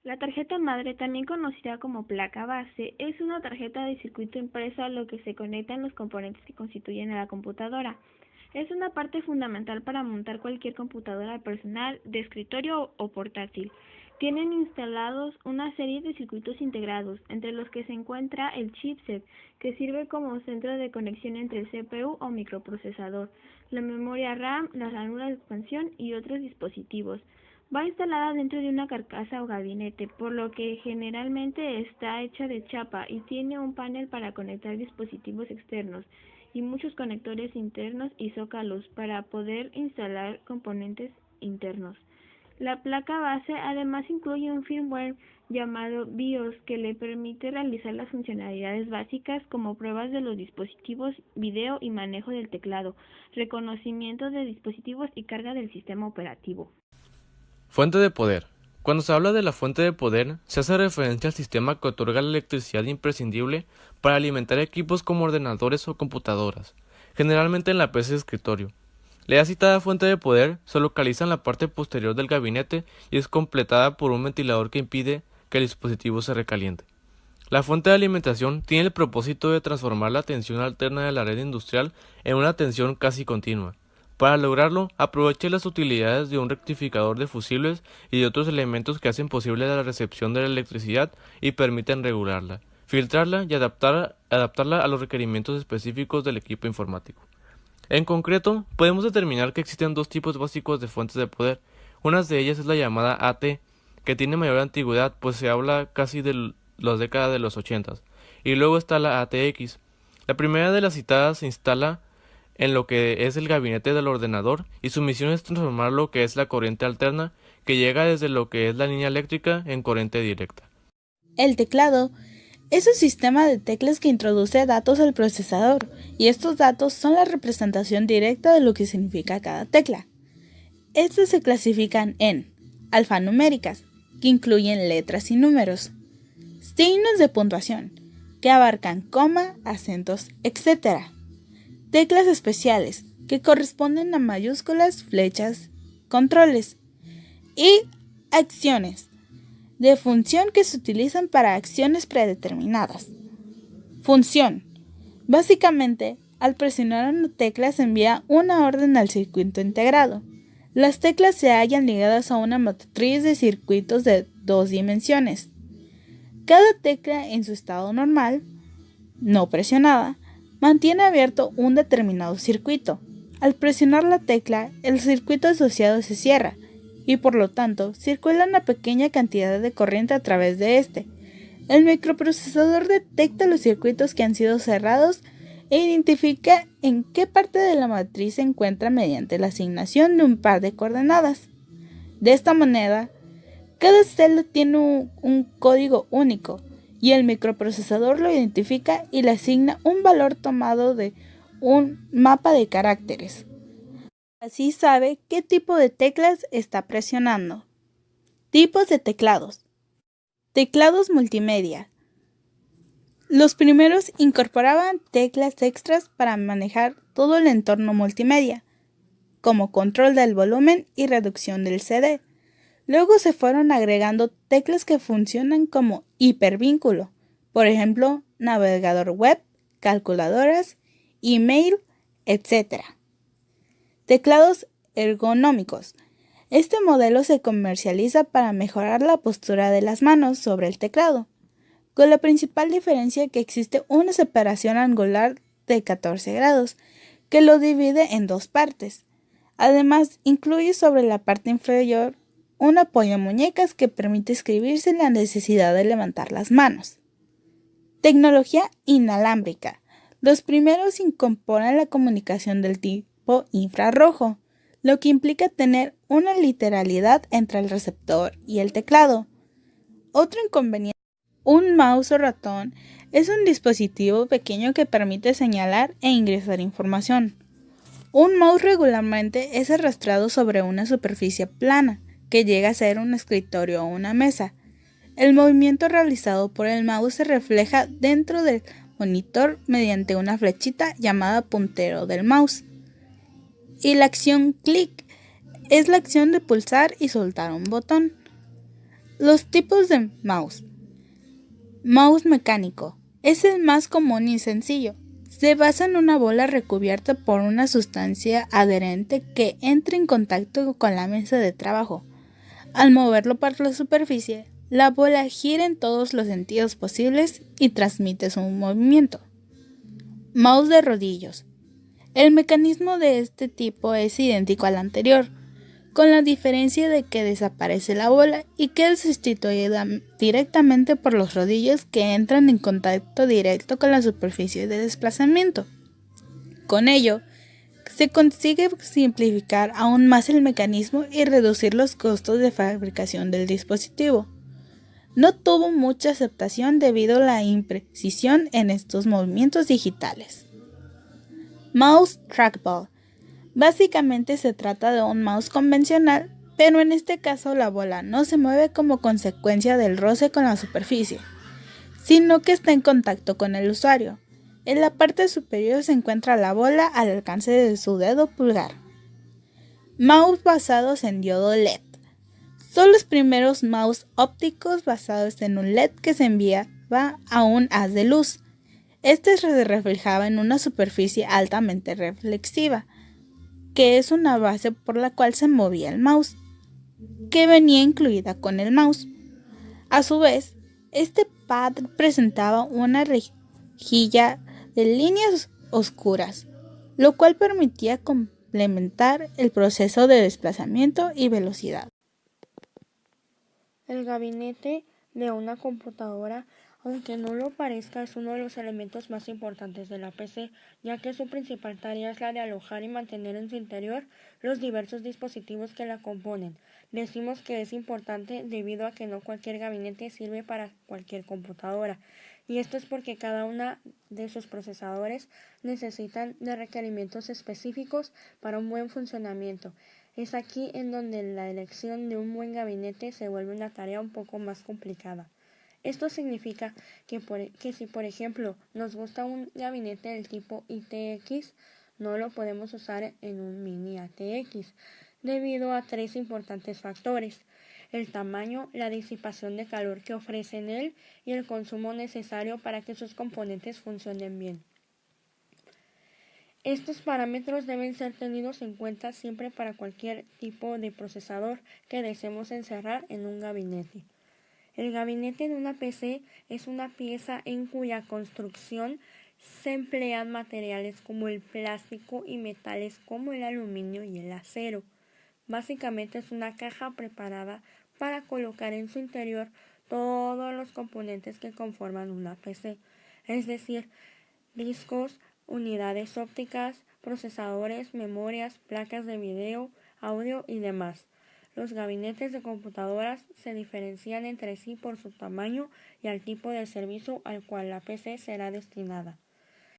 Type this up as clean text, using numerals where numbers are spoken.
La tarjeta madre, también conocida como placa base, es una tarjeta de circuito impreso a lo que se conectan los componentes que constituyen a la computadora. Es una parte fundamental para montar cualquier computadora personal, de escritorio o portátil. Tienen instalados una serie de circuitos integrados, entre los que se encuentra el chipset, que sirve como centro de conexión entre el CPU o microprocesador, la memoria RAM, la ranura de expansión y otros dispositivos. Va instalada dentro de una carcasa o gabinete, por lo que generalmente está hecha de chapa y tiene un panel para conectar dispositivos externos y muchos conectores internos y zócalos para poder instalar componentes internos. La placa base además incluye un firmware llamado BIOS que le permite realizar las funcionalidades básicas como pruebas de los dispositivos, video y manejo del teclado, reconocimiento de dispositivos y carga del sistema operativo. Fuente de poder. Cuando se habla de la fuente de poder, se hace referencia al sistema que otorga la electricidad imprescindible para alimentar equipos como ordenadores o computadoras, generalmente en la PC de escritorio. La ya citada fuente de poder se localiza en la parte posterior del gabinete y es completada por un ventilador que impide que el dispositivo se recaliente. La fuente de alimentación tiene el propósito de transformar la tensión alterna de la red industrial en una tensión casi continua. Para lograrlo, aproveche las utilidades de un rectificador de fusibles y de otros elementos que hacen posible la recepción de la electricidad y permiten regularla, filtrarla y adaptarla a los requerimientos específicos del equipo informático. En concreto, podemos determinar que existen dos tipos básicos de fuentes de poder. Una de ellas es la llamada AT, que tiene mayor antigüedad, pues se habla casi de las décadas de los 80, y luego está la ATX. La primera de las citadas se instala en lo que es el gabinete del ordenador y su misión es transformar lo que es la corriente alterna que llega desde lo que es la línea eléctrica en corriente directa. El teclado es un sistema de teclas que introduce datos al procesador y estos datos son la representación directa de lo que significa cada tecla. Estas se clasifican en alfanuméricas, que incluyen letras y números, signos de puntuación, que abarcan coma, acentos, etc. Teclas especiales, que corresponden a mayúsculas, flechas, controles, y acciones, de función que se utilizan para acciones predeterminadas. Función. Básicamente, al presionar una tecla se envía una orden al circuito integrado. Las teclas se hallan ligadas a una matriz de circuitos de 2 dimensiones. Cada tecla en su estado normal, no presionada, mantiene abierto un determinado circuito. Al presionar la tecla, el circuito asociado se cierra y por lo tanto circula una pequeña cantidad de corriente a través de este. El microprocesador detecta los circuitos que han sido cerrados e identifica en qué parte de la matriz se encuentra mediante la asignación de un par de coordenadas. De esta manera, cada celda tiene un código único y el microprocesador lo identifica y le asigna un valor tomado de un mapa de caracteres. Así sabe qué tipo de teclas está presionando. Tipos de teclados. Teclados multimedia. Los primeros incorporaban teclas extras para manejar todo el entorno multimedia, como control del volumen y reducción del CD. Luego se fueron agregando teclas que funcionan como hipervínculo, por ejemplo, navegador web, calculadoras, email, etc. Teclados ergonómicos. Este modelo se comercializa para mejorar la postura de las manos sobre el teclado, con la principal diferencia que existe una separación angular de 14 grados, que lo divide en dos partes. Además, incluye sobre la parte inferior un apoyamuñecas que permite escribir sin la necesidad de levantar las manos. Tecnología inalámbrica. Los primeros incorporan la comunicación del tipo infrarrojo, lo que implica tener una literalidad entre el receptor y el teclado. Otro inconveniente. Un mouse o ratón es un dispositivo pequeño que permite señalar e ingresar información. Un mouse regularmente es arrastrado sobre una superficie plana, que llega a ser un escritorio o una mesa. El movimiento realizado por el mouse se refleja dentro del monitor mediante una flechita llamada puntero del mouse. Y la acción clic es la acción de pulsar y soltar un botón. Los tipos de mouse. Mouse mecánico. Es el más común y sencillo. Se basa en una bola recubierta por una sustancia adherente que entra en contacto con la mesa de trabajo. Al moverlo por la superficie, la bola gira en todos los sentidos posibles y transmite su movimiento. Mouse de rodillos. El mecanismo de este tipo es idéntico al anterior, con la diferencia de que desaparece la bola y queda sustituida directamente por los rodillos que entran en contacto directo con la superficie de desplazamiento. Con ello, se consigue simplificar aún más el mecanismo y reducir los costos de fabricación del dispositivo. No tuvo mucha aceptación debido a la imprecisión en estos movimientos digitales. Mouse Trackball. Básicamente se trata de un mouse convencional, pero en este caso la bola no se mueve como consecuencia del roce con la superficie, sino que está en contacto con el usuario. En la parte superior se encuentra la bola al alcance de su dedo pulgar. Mouse basados en diodo LED. Son los primeros mouse ópticos basados en un LED que se enviaba a un haz de luz. Este se reflejaba en una superficie altamente reflexiva, que es una base por la cual se movía el mouse, que venía incluida con el mouse. A su vez, este pad presentaba una rejilla de líneas oscuras, lo cual permitía complementar el proceso de desplazamiento y velocidad. El gabinete de una computadora, aunque no lo parezca, es uno de los elementos más importantes de la PC, ya que su principal tarea es la de alojar y mantener en su interior los diversos dispositivos que la componen. Decimos que es importante debido a que no cualquier gabinete sirve para cualquier computadora, y esto es porque cada una de sus procesadores necesitan de requerimientos específicos para un buen funcionamiento. Es aquí en donde la elección de un buen gabinete se vuelve una tarea un poco más complicada. Esto significa que si por ejemplo nos gusta un gabinete del tipo ITX, no lo podemos usar en un mini ATX, debido a tres importantes factores: el tamaño, la disipación de calor que ofrece en él y el consumo necesario para que sus componentes funcionen bien. Estos parámetros deben ser tenidos en cuenta siempre para cualquier tipo de procesador que deseemos encerrar en un gabinete. El gabinete de una PC es una pieza en cuya construcción se emplean materiales como el plástico y metales como el aluminio y el acero. Básicamente es una caja preparada para colocar en su interior todos los componentes que conforman una PC, es decir, discos, unidades ópticas, procesadores, memorias, placas de video, audio y demás. Los gabinetes de computadoras se diferencian entre sí por su tamaño y al tipo de servicio al cual la PC será destinada.